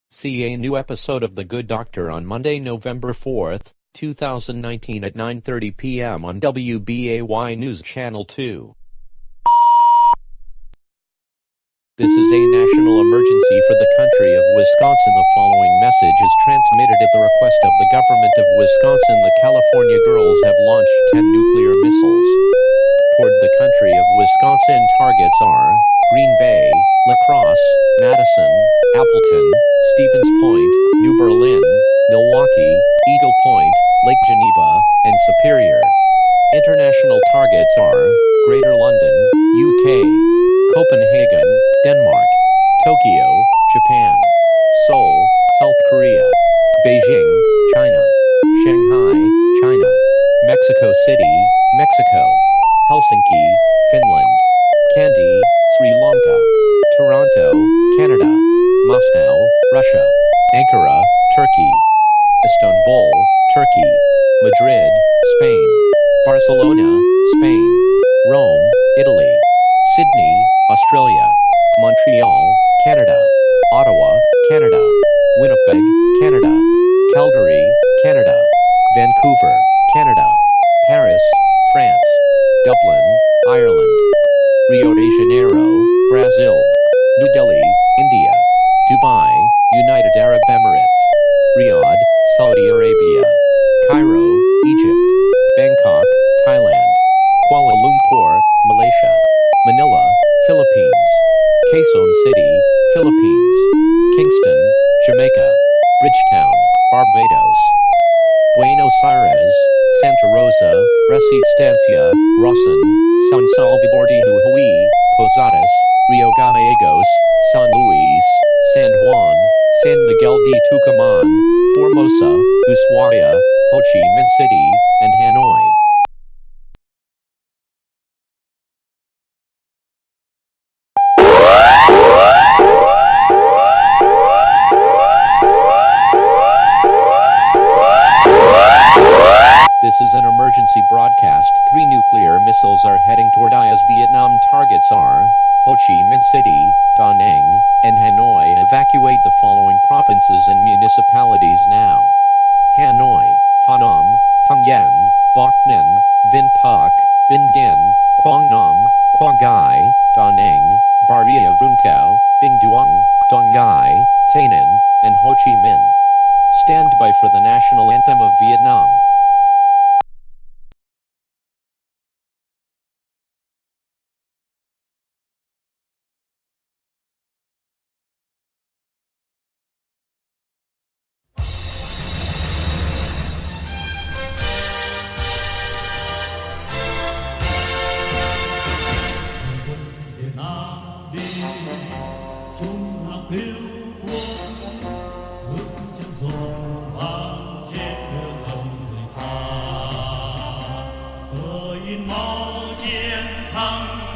See a new episode of The Good Doctor on Monday, November 4th, 2019 at 9:30 p.m. on WBAY News Channel 2. This is a national emergency for the country of Wisconsin. The following message is transmitted at the request of the government of Wisconsin. The California girls have launched 10 nuclear missiles toward the country of Wisconsin. Targets are Green Bay, La Crosse, Madison, Appleton, Stevens Point, New Berlin, Milwaukee, Eagle Point, Lake Geneva, and Superior. International targets are Greater London, UK, Copenhagen, Denmark, Tokyo, Japan, Seoul, South Korea, Beijing, China, Shanghai, China, Mexico City, Mexico, Helsinki, Finland, Kandy, Sri Lanka, Toronto, Canada, Moscow, Russia, Ankara, Turkey, Istanbul, Turkey, Madrid, Spain, Barcelona, Spain, Rome, Italy, Sydney, Australia, Montreal, Canada, Ottawa, Canada, Winnipeg, Canada, Calgary, Canada, Vancouver, Canada, Paris, France, Dublin, Ireland, Rio de Janeiro, Brazil, New Delhi, India, Dubai, United Arab Emirates, Riyadh, Saudi Arabia, Cairo, Egypt, Bangkok, Thailand, Kuala Lumpur, Malaysia, Manila, Philippines, Quezon City, Philippines, Kingston, Jamaica, Bridgetown, Barbados, Buenos Aires, Santa Rosa, Resistencia, Rawson, San Salvador de Jujuy, Posadas, Rio Gallegos, San Luis, San Juan, San Miguel de Tucumán, Formosa, Ushuaia, Ho Chi Minh City, and Hanoi. This is an emergency broadcast. 3 nuclear missiles are heading toward EAS. Vietnam. Targets are Ho Chi Minh City, Da Nang, and Hanoi. Evacuate the following provinces and municipalities now: Hanoi, Hanam, Hung Yen, Bac Ninh, Vinh Phuc, Binh Dinh, Quang Nam, Quang Ngai, Da Nang, Baria Vung Tau, Binh Duong, Dong Ngai, Tay Ninh, and Ho Chi Minh. Stand by for the national anthem of Vietnam. Chung lòng yêu quân bước chân dồn vang trên đường hồng người xa, tôi in máu chiến thắng.